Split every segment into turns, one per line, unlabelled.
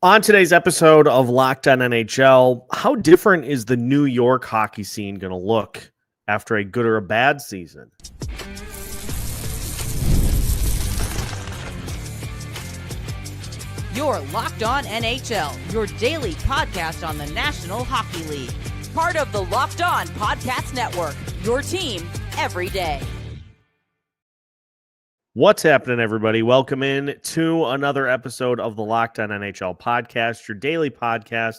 On today's episode of Locked On NHL, how different is the New York hockey scene going to look after a good or a bad season?
You're Locked On NHL, your daily podcast on the National Hockey League. Part of the Locked On Podcast Network, your team every day.
What's happening, everybody? Welcome in to another episode of the Locked On NHL podcast, your daily podcast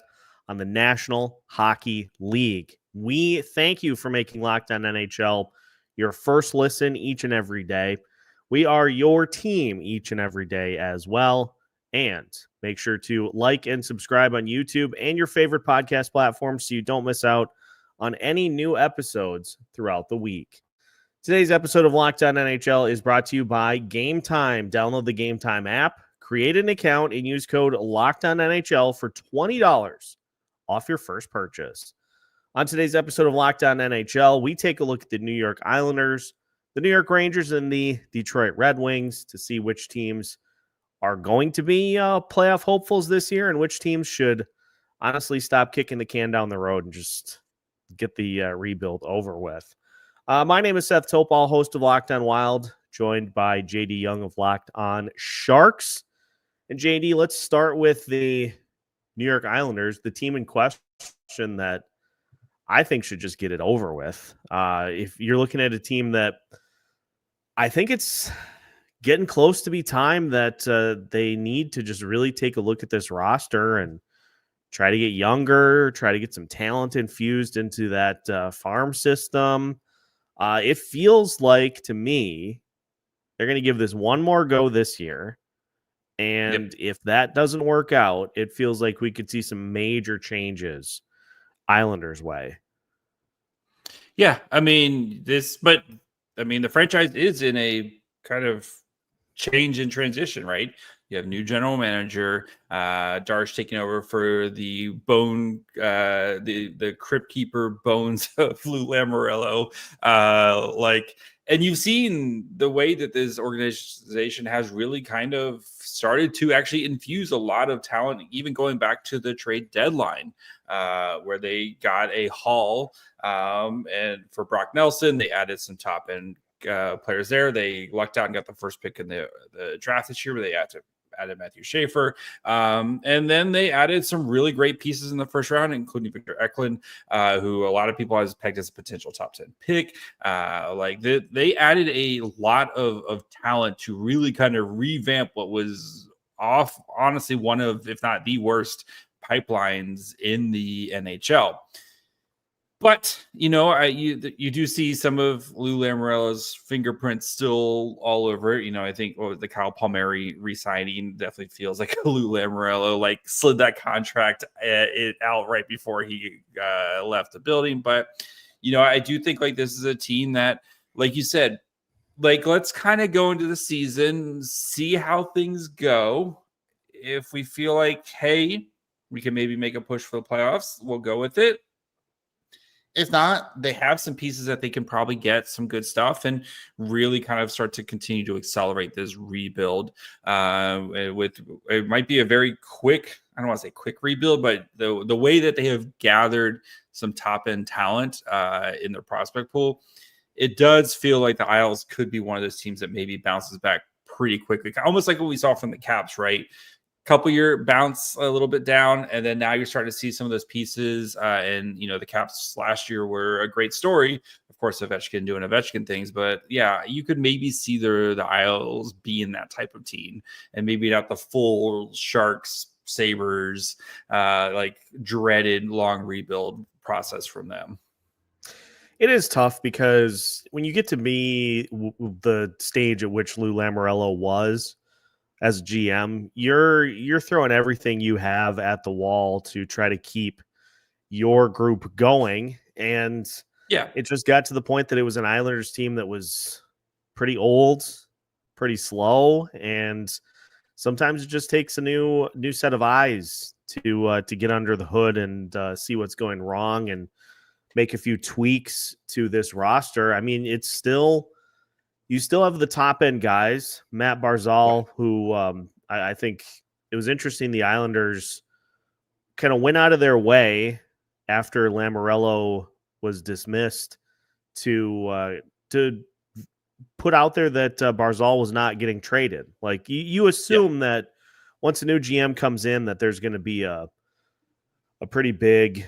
on the National Hockey League. We thank you for making Locked On NHL your first listen each and every day. We are your team each and every day as well. And make sure to like and subscribe on YouTube and your favorite podcast platform so you don't miss out on any new episodes throughout the week. Today's episode of Locked On NHL is brought to you by Game Time. Download the Game Time app, create an account, and use code LOCKEDONNHL for $20 off your first purchase. On today's episode of Locked On NHL, we take a look at the New York Islanders, the New York Rangers, and the Detroit Red Wings to see which teams are going to be playoff hopefuls this year and which teams should honestly stop kicking the can down the road and just get the rebuild over with. My name is Seth Toupal, host of Locked On Wild, joined by JD Young of Locked On Sharks. And JD, let's start with the New York Islanders, the team in question that I think should just get it over with. If you're looking at a team that I think it's getting close to be time that they need to just really take a look at this roster and try to get younger, try to get some talent infused into that farm system. It feels like, to me, they're going to give this one more go this year. And if that doesn't work out, it feels like we could see some major changes Islanders' way.
Yeah, the franchise is in a kind of change and transition, right? You have new general manager, Darsh taking over for the crypt keeper bones of Lou Lamoriello. And you've seen the way that this organization has really kind of started to actually infuse a lot of talent, even going back to the trade deadline, where they got a haul and for Brock Nelson, they added some top end players there. They lucked out and got the first pick in the draft this year, where they added Matthew Schaefer. And then they added some really great pieces in the first round, including Victor Eklund, who a lot of people has pegged as a potential top 10 pick. They added a lot of talent to really kind of revamp what was honestly, one of, if not the worst pipelines in the NHL. But, you do see some of Lou Lamoriello's fingerprints still all over it. I think the Kyle Palmieri re-signing definitely feels like Lou Lamoriello slid that contract out right before he left the building. But, I do think this is a team that, like you said, let's kind of go into the season, see how things go. If we feel like, hey, we can maybe make a push for the playoffs, we'll go with it. If not, they have some pieces that they can probably get some good stuff and really kind of start to continue to accelerate this rebuild. It might be a very quick, I don't want to say quick rebuild, but the way that they have gathered some top end talent in their prospect pool, it does feel like the Isles could be one of those teams that maybe bounces back pretty quickly, almost like what we saw from the Caps, right? Couple year bounce a little bit down, and then now you're starting to see some of those pieces. And the Caps last year were a great story, of course, Ovechkin doing Ovechkin things. But yeah, you could maybe see the Isles being that type of team, and maybe not the full Sharks, Sabres, dreaded long rebuild process from them.
It is tough because when you get to be the stage at which Lou Lamoriello was as GM, you're throwing everything you have at the wall to try to keep your group going. And
yeah,
it just got to the point that it was an Islanders team that was pretty old, pretty slow, and sometimes it just takes a new set of eyes to get under the hood and see what's going wrong and make a few tweaks to this roster. I mean, it's still, you still have the top end guys, Matt Barzal, who I think it was interesting. The Islanders kind of went out of their way after Lamoriello was dismissed to put out there that Barzal was not getting traded. Like you assume that once a new GM comes in, that there's going to be a pretty big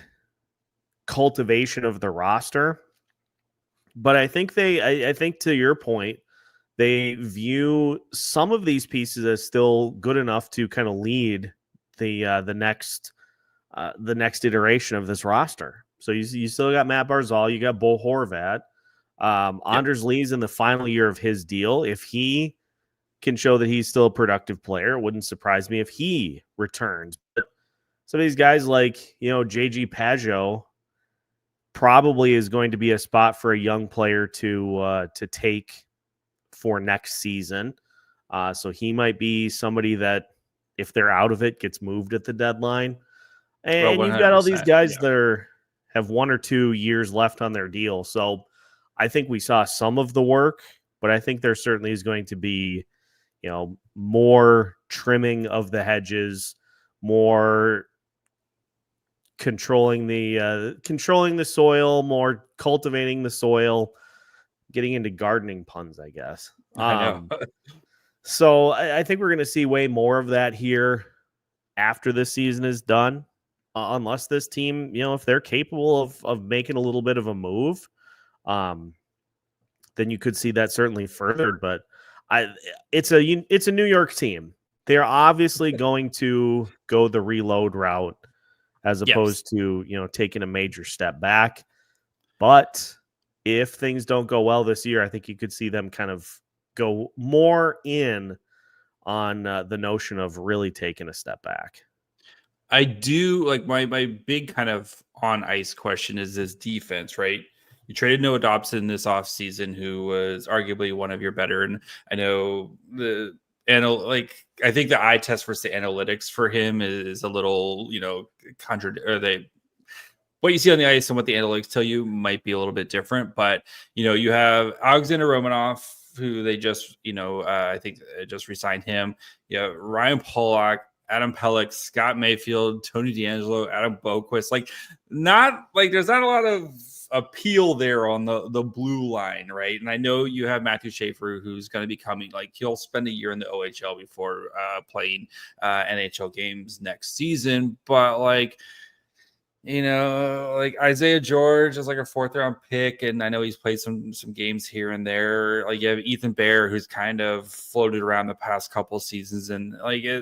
cultivation of the roster. But I think I think to your point, they view some of these pieces as still good enough to kind of lead the next iteration of this roster. So you still got Matt Barzal, you got Bo Horvat. Anders Lee's in the final year of his deal. If he can show that he's still a productive player, it wouldn't surprise me if he returns. But some of these guys like, JG Pageau probably is going to be a spot for a young player to take for next season. So he might be somebody that, if they're out of it, gets moved at the deadline. And you've got all these guys that have 1 or 2 years left on their deal. So I think we saw some of the work, but I think there certainly is going to be, more trimming of the hedges, more controlling the soil, more cultivating the soil, getting into gardening puns, I guess.
I know.
So I think we're going to see way more of that here after this season is done, unless this team, if they're capable of making a little bit of a move, then you could see that certainly furthered. But it's a New York team. They're obviously going to go the reload route as opposed to, taking a major step back. But if things don't go well this year, I think you could see them kind of go more in on the notion of really taking a step back.
I do like my big kind of on ice question is this defense, right? You traded Noah Dobson this offseason, who was arguably one of your better. And I know I think the eye test versus the analytics for him is a little, what you see on the ice and what the analytics tell you might be a little bit different. But, you have Alexander Romanov, who they just, I think just re-signed him. Ryan Pollock, Adam Pelech, Scott Mayfield, Tony DeAngelo, Adam Boquist. There's not a lot of appeal there on the blue line, right? And I know you have Matthew Schaefer, who's going to be coming. He'll spend a year in the OHL before playing NHL games next season. But Isaiah George is like a 4th round pick, and I know he's played some games here and there. You have Ethan Bear, who's kind of floated around the past couple seasons, and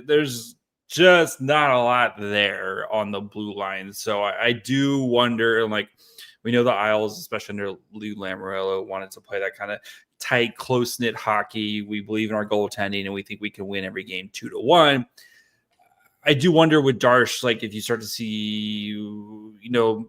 there's just not a lot there on the blue line. So I do wonder, we know the Isles, especially under Lou Lamoriello, wanted to play that kind of tight, close-knit hockey. We believe in our goaltending, and we think we can win every game 2-1. I do wonder with Darsh, if you start to see,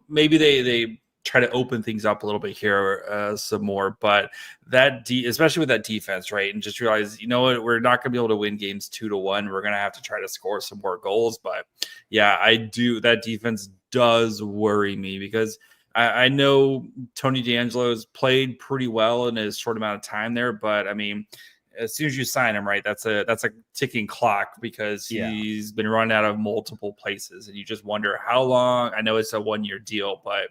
maybe they try to open things up a little bit here some more, but especially with that defense, right? And just realize, we're not going to be able to win games 2-1. We're going to have to try to score some more goals. But yeah, that defense does worry me, because I know Tony DeAngelo has played pretty well in his short amount of time there, but I mean, as soon as you sign him, right, that's a ticking clock, because he's been run out of multiple places, and you just wonder how long. I know it's a 1-year deal, but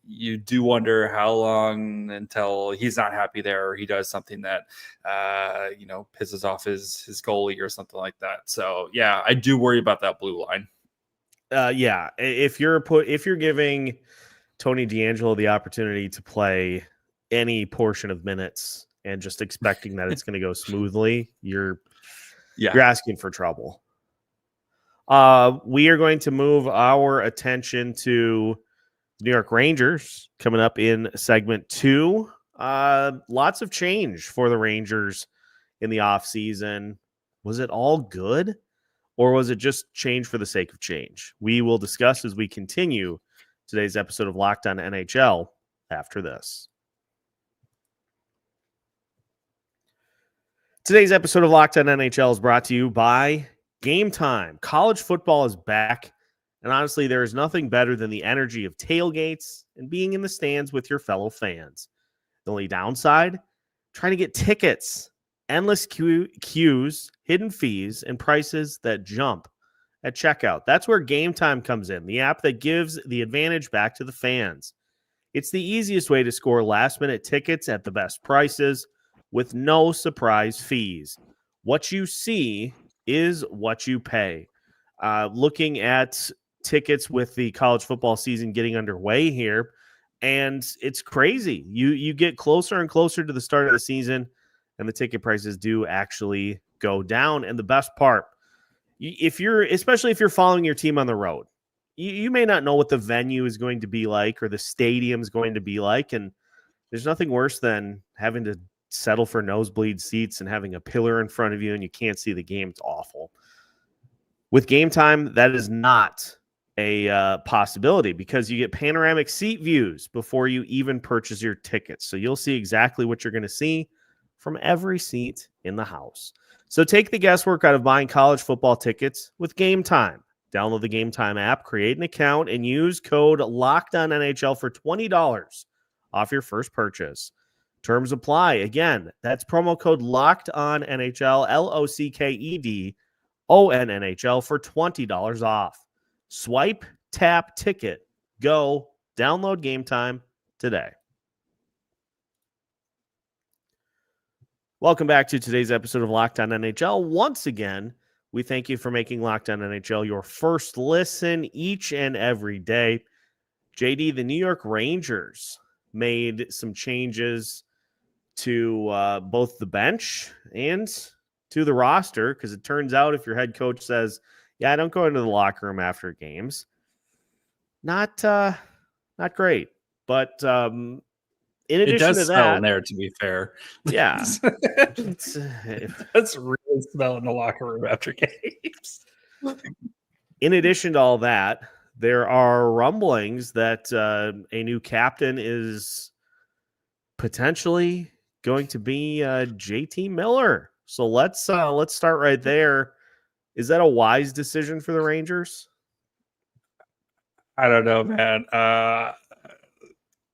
you do wonder how long until he's not happy there, or he does something that pisses off his goalie or something like that. So yeah, I do worry about that blue line.
If you're giving Tony DeAngelo the opportunity to play any portion of minutes and just expecting that it's going to go smoothly, you're asking for trouble. We are going to move our attention to New York Rangers coming up in segment 2. Lots of change for the Rangers in the offseason. Was it all good, or was it just change for the sake of change? We will discuss as we continue today's episode of Locked On NHL after this. Today's episode of Locked On NHL is brought to you by Game Time. College football is back, and honestly, there is nothing better than the energy of tailgates and being in the stands with your fellow fans. The only downside, trying to get tickets. Endless queues, hidden fees, and prices that jump at checkout. That's where Game Time comes in, the app that gives the advantage back to the fans. It's the easiest way to score last-minute tickets at the best prices with no surprise fees. What you see is what you pay. Looking at tickets with the college football season getting underway here, and it's crazy. You get closer and closer to the start of the season, and the ticket prices do actually go down. And the best part, especially if you're following your team on the road, you may not know what the venue is going to be like or the stadium is going to be like. And there's nothing worse than having to settle for nosebleed seats and having a pillar in front of you and you can't see the game. It's awful. With Game Time, that is not a possibility because you get panoramic seat views before you even purchase your tickets. So you'll see exactly what you're going to see from every seat in the house. So take the guesswork out of buying college football tickets with Game Time. Download the Game Time app, create an account, and use code LOCKEDONNHL for $20 off your first purchase. Terms apply. Again, that's promo code LOCKEDONNHL, LOCKEDONNHL for $20 off. Swipe, tap, ticket, go. Download Game Time today. Welcome back to today's episode of Locked On NHL. Once again, we thank you for making Locked On NHL your first listen each and every day. JD, the New York Rangers made some changes to both the bench and to the roster because it turns out if your head coach says, yeah, I don't go into the locker room after games, not great. But in addition
it does
to
smell
that,
in there, to be fair.
Yeah.
That's really smell in the locker room after games.
In addition to all that, there are rumblings that a new captain is potentially going to be JT Miller. So let's start right there. Is that a wise decision for the Rangers?
I don't know, man.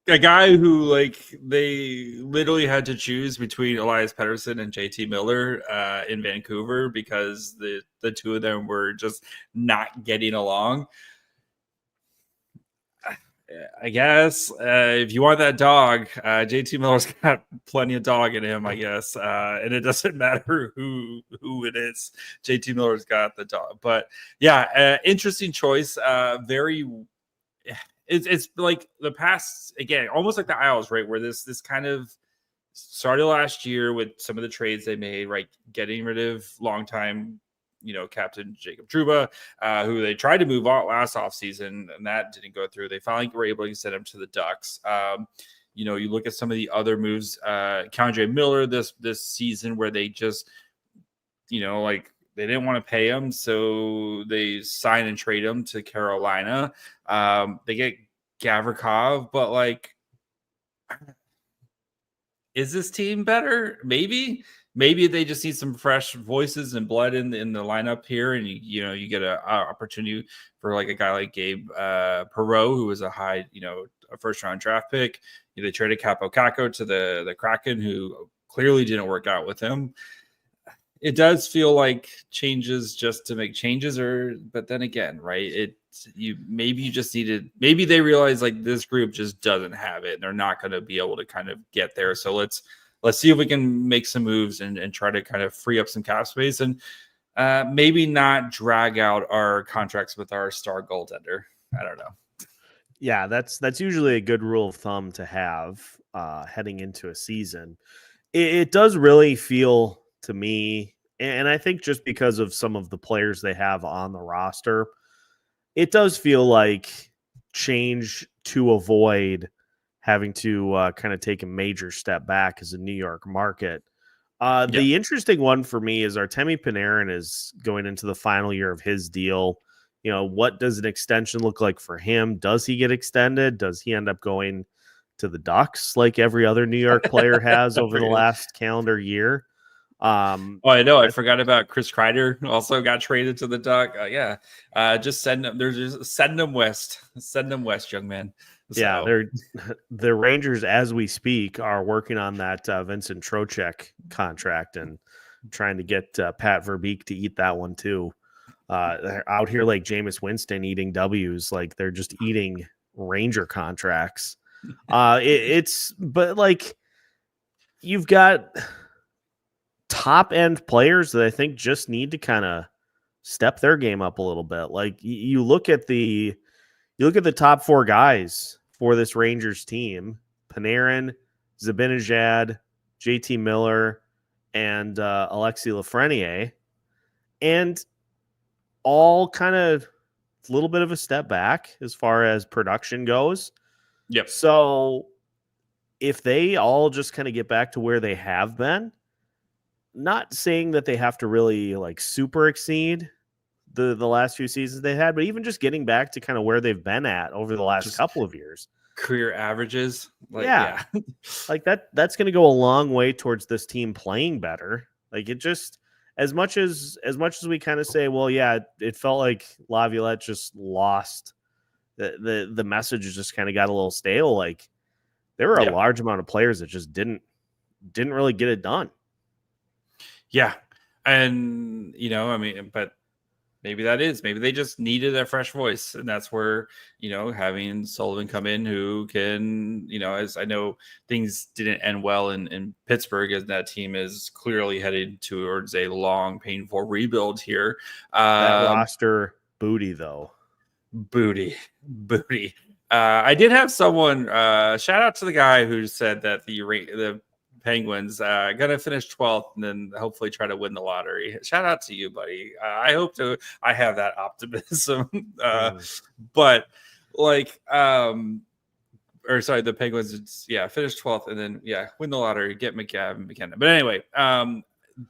A guy who they literally had to choose between Elias Pettersson and JT Miller in Vancouver because the two of them were just not getting along. I guess if you want that dog, JT Miller's got plenty of dog in him, I guess, and it doesn't matter who it is. JT Miller's got the dog, but yeah, interesting choice. It's like the past, again, almost like the Isles, right? Where this kind of started last year with some of the trades they made, right? Getting rid of longtime, Captain Jacob Trouba, who they tried to move out last offseason, and that didn't go through. They finally were able to send him to the Ducks. You look at some of the other moves, K'Andre Miller this season, where they just, they didn't want to pay him, so they sign and trade him to Carolina. They get Gavrikov, but is this team better? Maybe they just need some fresh voices and blood in the lineup here, and you get an opportunity for a guy like Gabe Perreault, who was a high, a first round draft pick. They traded Capo Caco to the Kraken, who clearly didn't work out with him. It does feel like changes just to make changes, but then again, right? Maybe they realize this group just doesn't have it and they're not going to be able to kind of get there. So let's see if we can make some moves and try to kind of free up some cap space and maybe not drag out our contracts with our star goaltender. I don't know.
Yeah, that's usually a good rule of thumb to have heading into a season. It does really feel to me, and I think just because of some of the players they have on the roster, it does feel like change to avoid having to kind of take a major step back as a New York market. The interesting one for me is Artemi Panarin is going into the final year of his deal. What does an extension look like for him? Does he get extended? Does he end up going to the Ducks like every other New York player has over the last calendar year?
I know. I forgot about Chris Kreider. Also got traded to the Duck. Just send them. Send them west. Send them west, young man. So.
Yeah, the Rangers, as we speak, are working on that Vincent Trocheck contract, and trying to get Pat Verbeek to eat that one too. They're out here like Jameis Winston eating W's, like they're just eating Ranger contracts. But like you've got top end players that I think just need to kind of step their game up a little bit. Like you look at the top four guys for this Rangers team: Panarin, Zibanejad, JT Miller, and Alexis Lafreniere, and all kind of a little bit of a step back as far as production goes.
Yep.
So if they all just kind of get back to where they have been, not saying that they have to really like super exceed the last few seasons they had, but even just getting back to kind of where they've been at over the last couple of years.
Career averages.
Yeah. Like that's going to go a long way towards this team playing better. Like it just, as much as we kind of say, well, yeah, it felt like Laviolette just lost. The message just kind of got a little stale. Like there were a large amount of players that just didn't really get it done.
Yeah. And, but maybe they just needed a fresh voice. And that's where, having Sullivan come in who can, as I know things didn't end well in Pittsburgh, as that team is clearly headed towards a long, painful rebuild here.
That roster booty, though.
Booty. I did have someone, shout out to the guy who said that the Penguins gonna finish 12th and then hopefully try to win the lottery. Shout out to you, buddy. I have that optimism. But like the Penguins finish 12th and then win the lottery, get McKenna. But anyway,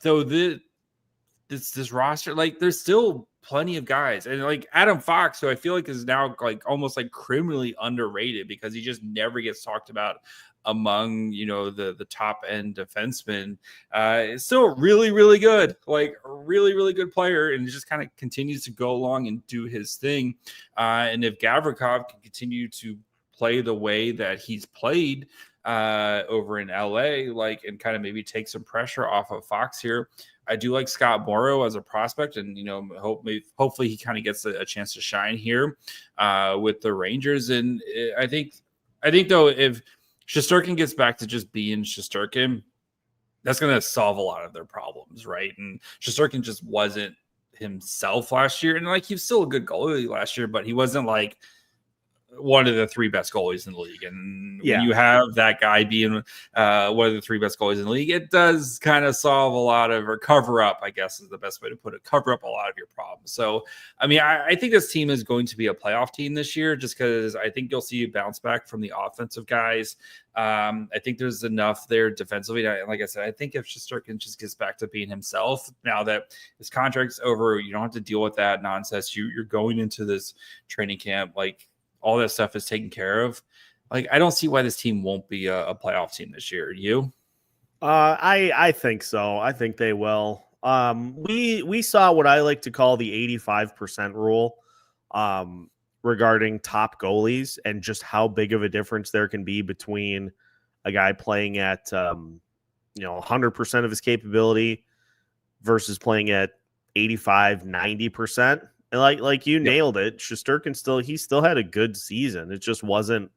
though this roster, like there's still plenty of guys, and like Adam Fox, who I feel like is now like almost like criminally underrated because he just never gets talked about among the top end defensemen. Is still really, really good, like a really, really good player, and just kind of continues to go along and do his thing. And if Gavrikov can continue to play the way that he's played over in LA, like, and kind of maybe take some pressure off of Fox here, I do like Scott Morrow as a prospect, and hopefully he kind of gets a chance to shine here with the Rangers. And I think though, if Shesterkin gets back to just being Shesterkin, that's going to solve a lot of their problems, right? And Shesterkin just wasn't himself last year, and like he was still a good goalie last year, but he wasn't like one of the three best goalies in the league. And when you have that guy being one of the three best goalies in the league, it does kind of solve a lot of, or cover up, I guess is the best way to put it, cover up a lot of your problems. So, I mean, I think this team is going to be a playoff team this year, just because I think you'll see a bounce back from the offensive guys. I think there's enough there defensively. Like I said, I think if Shesterkin just gets back to being himself, now that his contract's over, you don't have to deal with that nonsense. You're going into this training camp, like, all that stuff is taken care of. Like, I don't see why this team won't be a playoff team this year. You?
I think so. I think they will. We saw what I like to call the 85% rule regarding top goalies, and just how big of a difference there can be between a guy playing at 100% of his capability versus playing at 85, 90%. And like you nailed it. Shesterkin still had a good season. It just wasn't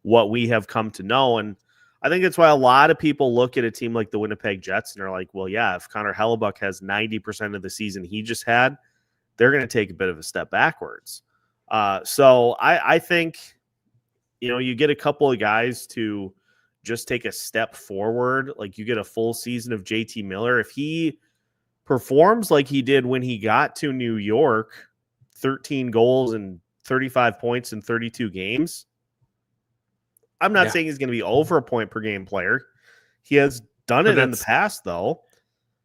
what we have come to know. And I think that's why a lot of people look at a team like the Winnipeg Jets and are like, well, yeah, if Connor Hellebuck has 90% of the season he just had, they're going to take a bit of a step backwards. So I think, you get a couple of guys to just take a step forward. Like you get a full season of JT Miller. If he performs like he did when he got to New York, 13 goals and 35 points in 32 games. I'm not saying he's going to be over a point per game player. He has done it in the past, though.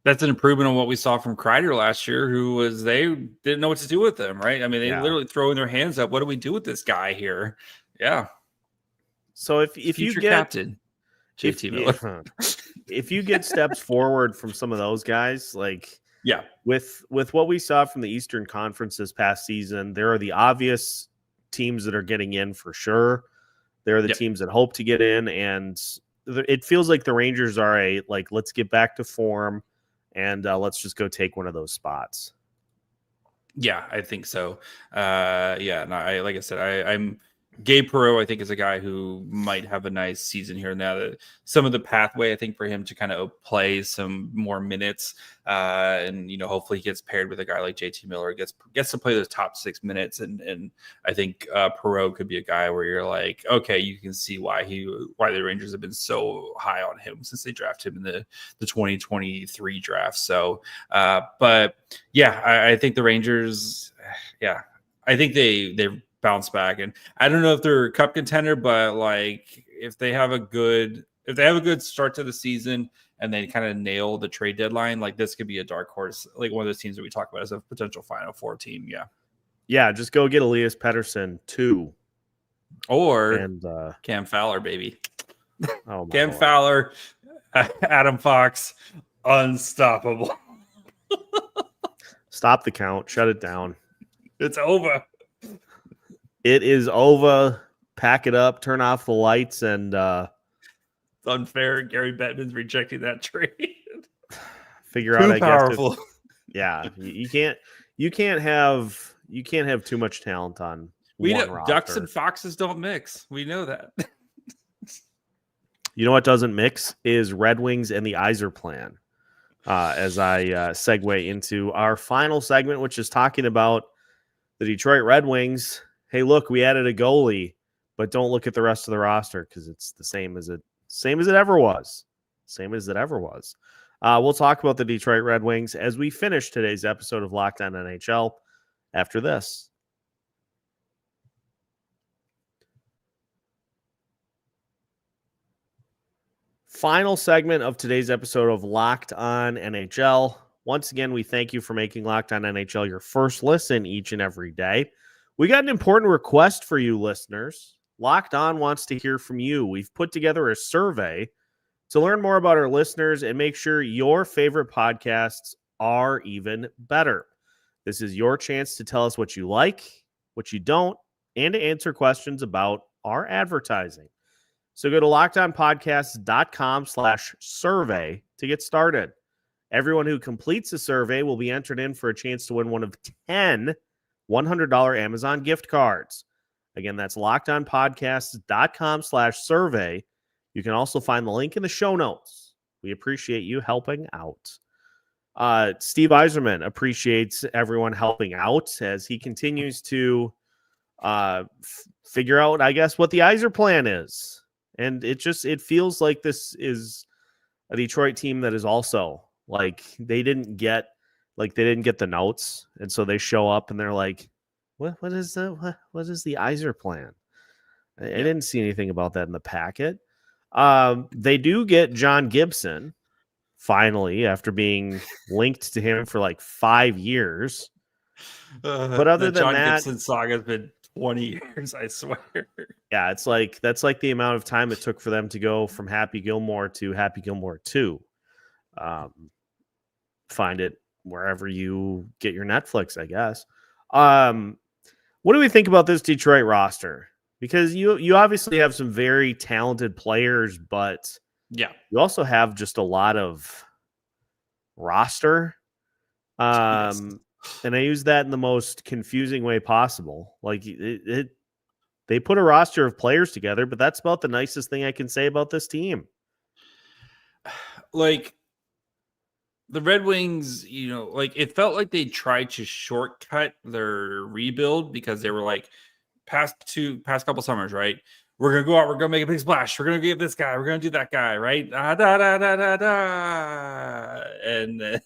That's an improvement on what we saw from Kreider last year, they didn't know what to do with him, right? I mean, they literally throwing their hands up. What do we do with this guy here? Yeah.
So if you get
captain, JT Miller,
if you get steps forward from some of those guys, like, with what we saw from the Eastern Conference this past season, there are the obvious teams that are getting in for sure. There are the teams that hope to get in, and it feels like the Rangers are let's get back to form and let's just go take one of those spots.
Yeah, I think so. Like I said, I'm Gabe Perreault, I think, is a guy who might have a nice season here now. That some of the pathway, I think, for him to kind of play some more minutes, and hopefully he gets paired with a guy like JT Miller, gets to play those top 6 minutes, and I think Perreault could be a guy where you're like, okay, you can see why the Rangers have been so high on him since they drafted him in the 2023 draft. So, but yeah, I think the Rangers, I think they bounce back, and I don't know if they're a cup contender, but like if they have a good start to the season and they kind of nail the trade deadline, like this could be a dark horse, like one of those teams that we talk about as a potential Final Four team.
Yeah, just go get Elias Pettersson 2
or Cam Fowler, baby. Cam
Lord.
Fowler, Adam Fox, unstoppable.
Stop the count. Shut it down.
It's over.
It is over. Pack it up. Turn off the lights, and
it's unfair. Gary Bettman's rejecting that trade.
Figure
Too
out.
Powerful.
I guess. Yeah, you can't have too much talent on.
We
one
know
roster.
Ducks and Foxes don't mix. We know that.
You know what doesn't mix is Red Wings and the Yzer plan. As I segue into our final segment, which is talking about the Detroit Red Wings. Hey, look, we added a goalie, but don't look at the rest of the roster because it's the same as it ever was. We'll talk about the Detroit Red Wings as we finish today's episode of Locked On NHL after this. Final segment of today's episode of Locked On NHL. Once again, we thank you for making Locked On NHL your first listen each and every day. We got an important request for you listeners. Locked On wants to hear from you. We've put together a survey to learn more about our listeners and make sure your favorite podcasts are even better. This is your chance to tell us what you like, what you don't, and to answer questions about our advertising. So go to lockedonpodcasts.com/survey to get started. Everyone who completes the survey will be entered in for a chance to win one of 10 $100 Amazon gift cards. Again, that's lockedonpodcasts.com/survey. You can also find the link in the show notes. We appreciate you helping out. Steve Yzerman appreciates everyone helping out as he continues to figure out, I guess, what the Yzer plan is. And it feels like this is a Detroit team that is also like they didn't get the notes, and so they show up and they're like, what is the Yzer plan? I didn't see anything about that in the packet. They do get John Gibson finally after being linked to him for like 5 years. But other than
John
that,
Gibson saga has been 20 years, I swear.
Yeah, it's like that's like the amount of time it took for them to go from Happy Gilmore to Happy Gilmore 2. Find it wherever you get your Netflix, I guess. What do we think about this Detroit roster? Because you obviously have some very talented players, but
yeah,
you also have just a lot of roster.
Yes.
And I use that in the most confusing way possible. Like they put a roster of players together, but that's about the nicest thing I can say about this team.
Like the Red Wings, like it felt like they tried to shortcut their rebuild because they were like past couple summers, right? We're going to go out. We're going to make a big splash. We're going to give this guy. We're going to do that guy, right? And then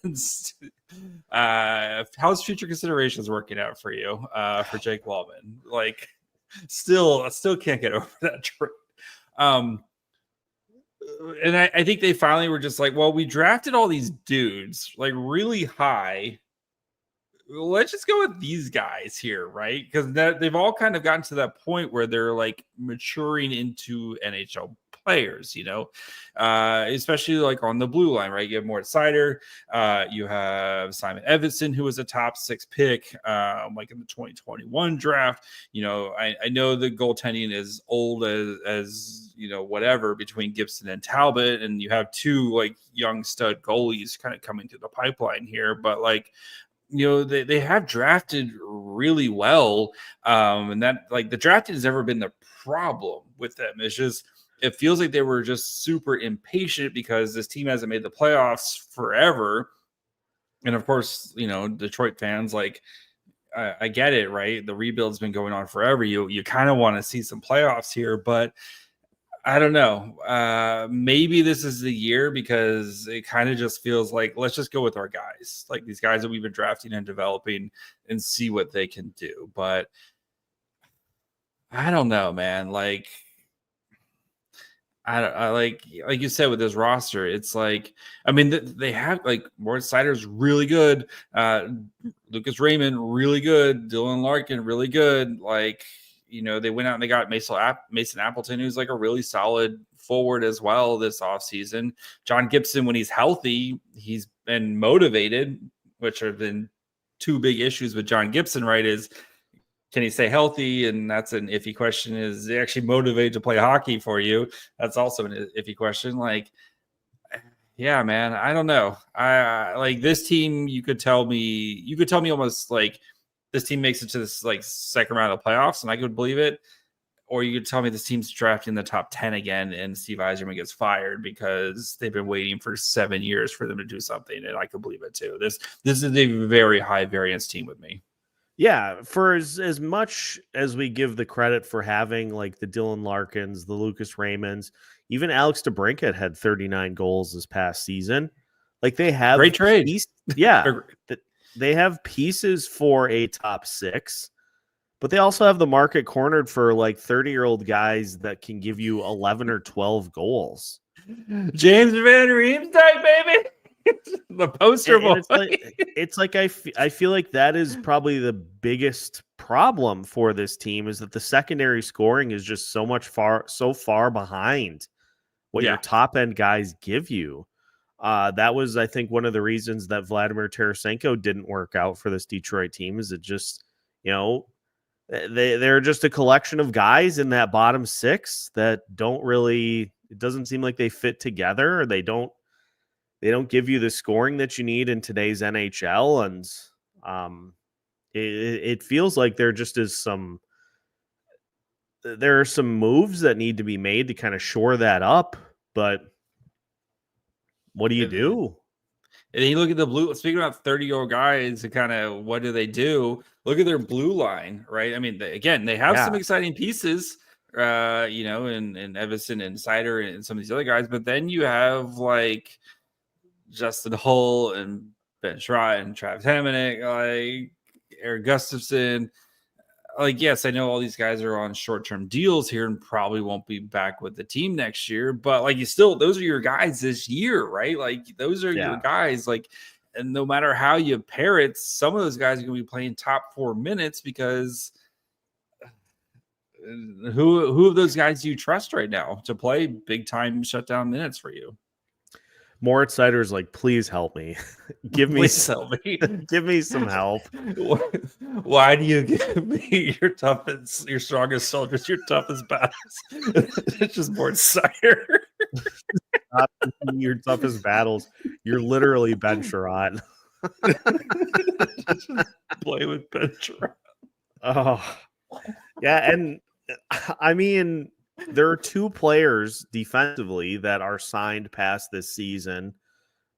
how's future considerations working out for you for Jake Wallman? Like still can't get over that trade. And I think they finally were just like, well, we drafted all these dudes like really high. Let's just go with these guys here, right? Because they've all kind of gotten to that point where they're like maturing into NHL players, especially like on the blue line, right? You have Mort Seider, you have Simon Edvinsson, who was a top 6 pick, like in the 2021 draft. I know the goaltending is old as whatever between Gibson and Talbot, and you have 2 like young stud goalies kind of coming through the pipeline here, but like, they have drafted really well. And that, like, the drafting has never been the problem with them. It's just, it feels like they were just super impatient because this team hasn't made the playoffs forever. And of course, Detroit fans, like, I get it, right? The rebuild's been going on forever. You kind of want to see some playoffs here, but I don't know. Maybe this is the year because it kind of just feels like, let's just go with our guys, like these guys that we've been drafting and developing, and see what they can do. But I don't know, man. Like, I like you said with this roster, it's like, I mean, they have like Moritz Seider's really good, Lucas Raymond really good, Dylan Larkin really good. Like, they went out and they got Mason Appleton, who's like a really solid forward as well this offseason. John Gibson, when he's healthy, he's been motivated, which have been 2 big issues with John Gibson, right? Is, can he stay healthy? And that's an iffy question. Is he actually motivated to play hockey for you? That's also an iffy question. Like, yeah, man, I don't know. I like this team. You could tell me almost like this team makes it to this like second round of playoffs, and I could believe it. Or you could tell me this team's drafting the top 10 again, and Steve Yzerman gets fired because they've been waiting for 7 years for them to do something, and I could believe it too. This is a very high variance team with me.
Yeah, for as much as we give the credit for having like the Dylan Larkins, the Lucas Raymonds, even Alex DeBrincat had 39 goals this past season. Like, they have
great trade.
They have pieces for a top 6, but they also have the market cornered for like 30-year-old guys that can give you 11 or 12 goals.
James Van Riemsdyk, baby. The poster boy.
It's like I feel like that is probably the biggest problem for this team, is that the secondary scoring is just so far behind what your top end guys give you. That was, I think, one of the reasons that Vladimir Tarasenko didn't work out for this Detroit team. Is it just, they're just a collection of guys in that bottom 6 that don't really, it doesn't seem like they fit together, or they don't give you the scoring that you need in today's NHL. And it feels like there are some moves that need to be made to kind of shore that up. But what do you do?
And then you look at the blue, speaking about 30-year-old guys, and kind of what do they do? Look at their blue line, right? I mean, they have some exciting pieces, and Edvinsson and Seider and some of these other guys, but then you have like Justin Hull and Ben Schrott and Travis Hamonic, like Eric Gustafson. Like, yes, I know all these guys are on short-term deals here and probably won't be back with the team next year, but like, those are your guys this year, right? Like, those are your guys. Like, and no matter how you pair it, some of those guys are going to be playing top 4 minutes, because who of those guys do you trust right now to play big time shutdown minutes for you?
Moritz Seider's like, please help me. Give me some help.
Why do you give me your strongest soldiers, your toughest battles? It's just Moritz Seider.
Your toughest battles. You're literally Ben Schrott.
Play with Ben Schrott.
Oh, yeah. And I mean, there are 2 players defensively that are signed past this season.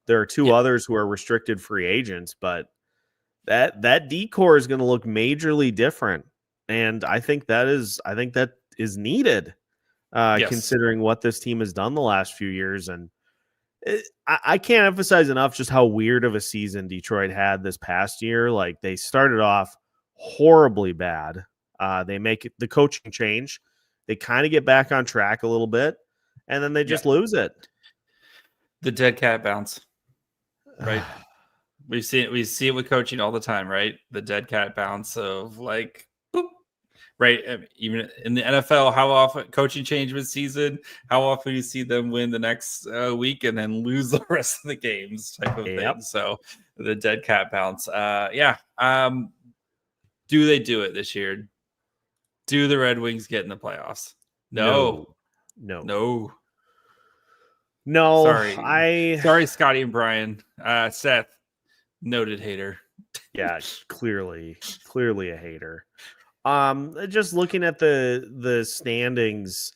There are 2 others who are restricted free agents, but that decor is going to look majorly different. And I think that is needed, considering what this team has done the last few years. And I can't emphasize enough just how weird of a season Detroit had this past year. Like, they started off horribly bad. They make the coaching change. They kind of get back on track a little bit, and then they just lose it.
The dead cat bounce, right? we see it with coaching all the time, right? The dead cat bounce of like, boop, right? Even in the NFL, how often coaching change mid-season, how often do you see them win the next week and then lose the rest of the games type of thing. So the dead cat bounce. Do they do it this year? Do the Red Wings get in the playoffs? No. Sorry, Scotty and Brian. Seth, noted hater.
Yeah, clearly a hater. Just looking at the standings,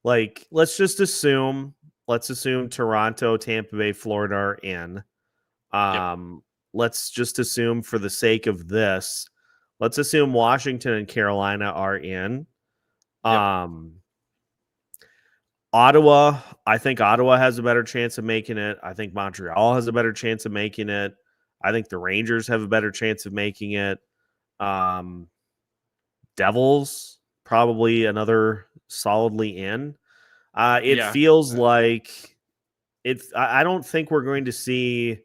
like let's assume Toronto, Tampa Bay, Florida are in. Let's just assume for the sake of this, let's assume Washington and Carolina are in. Ottawa, I think Ottawa has a better chance of making it. I think Montreal has a better chance of making it. I think the Rangers have a better chance of making it. Devils, probably another solidly in. It feels like I don't think we're going to see,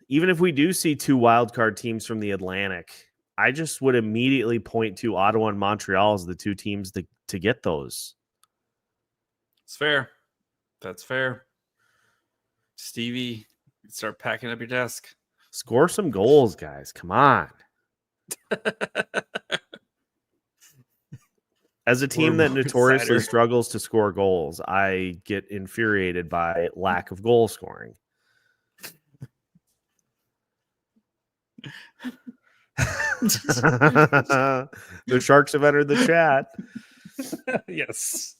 even if we do see two wildcard teams from the Atlantic, I just would immediately point to Ottawa and Montreal as the two teams to get those.
It's fair. That's fair. Stevie, start packing up your desk.
Score some goals, guys. Come on. As a team that notoriously struggles to score goals, I get infuriated by lack of goal scoring. The Sharks have entered the chat.
Yes.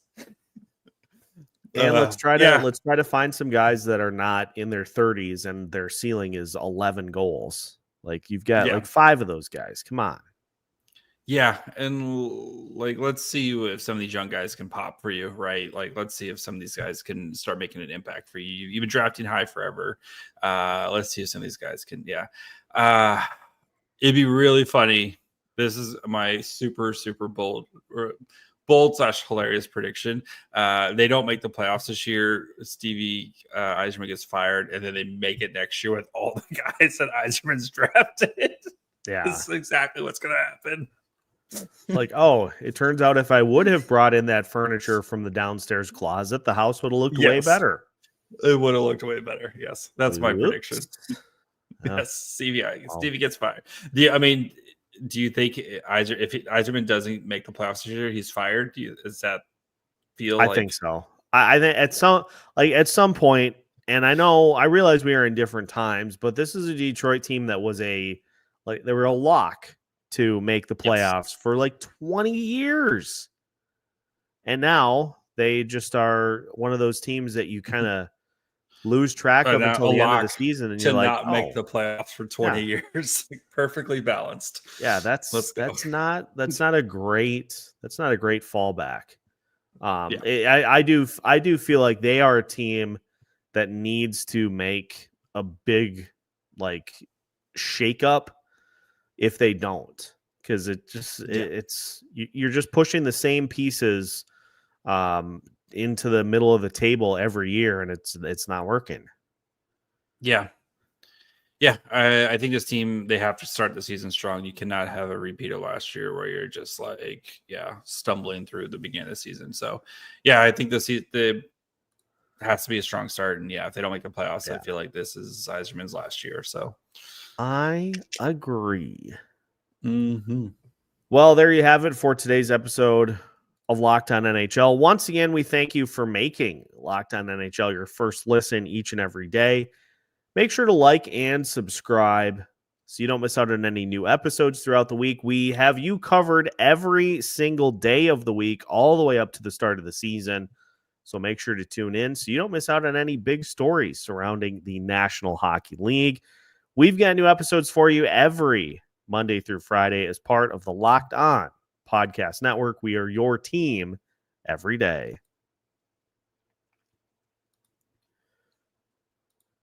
And let's try to find some guys that are not in their 30s and their ceiling is 11 goals. Like you've got like 5 of those guys. Come on.
Yeah, and like let's see if some of these young guys can pop for you, right? Like let's see if some of these guys can start making an impact for you. You've been drafting high forever. Let's see if some of these guys can. It'd be really funny. This is my super bold / hilarious prediction. They don't make the playoffs this year. Stevie Yzerman gets fired, and then they make it next year with all the guys that Yzerman's drafted.
Yeah,
this is exactly what's going to happen.
Like, oh, it turns out if I would have brought in that furniture from the downstairs closet, the house would have looked way better.
It would have looked way better. Yes, that's my prediction. Yes, Stevie gets fired. Do you think if Yzerman doesn't make the playoffs this year, he's fired? Does that feel? I
think so. I think at some point, and I realize we are in different times, but this is a Detroit team that was they were a lock to make the playoffs for like 20 years. And now they just are one of those teams that you kind of lose track of until the end of the season. And you're like,
not make the playoffs for 20 years. Perfectly balanced.
Yeah, that's not a great fallback. I do feel like they are a team that needs to make a big shake-up if they don't, because you're just pushing the same pieces into the middle of the table every year, and it's not working.
I think this team, they have to start the season strong. You cannot have a repeat of last year where you're just stumbling through the beginning of the season. So I think the has to be a strong start, and if they don't make the playoffs, I feel like this is Yzerman's last year. So
I agree.
Mm-hmm.
Well, there you have it for today's episode of Locked On NHL. Once again, we thank you for making Locked On NHL your first listen each and every day. Make sure to like and subscribe so you don't miss out on any new episodes throughout the week. We have you covered every single day of the week, all the way up to the start of the season. So make sure to tune in so you don't miss out on any big stories surrounding the National Hockey League. We've got new episodes for you every Monday through Friday as part of the Locked On Podcast Network. We are your team every day.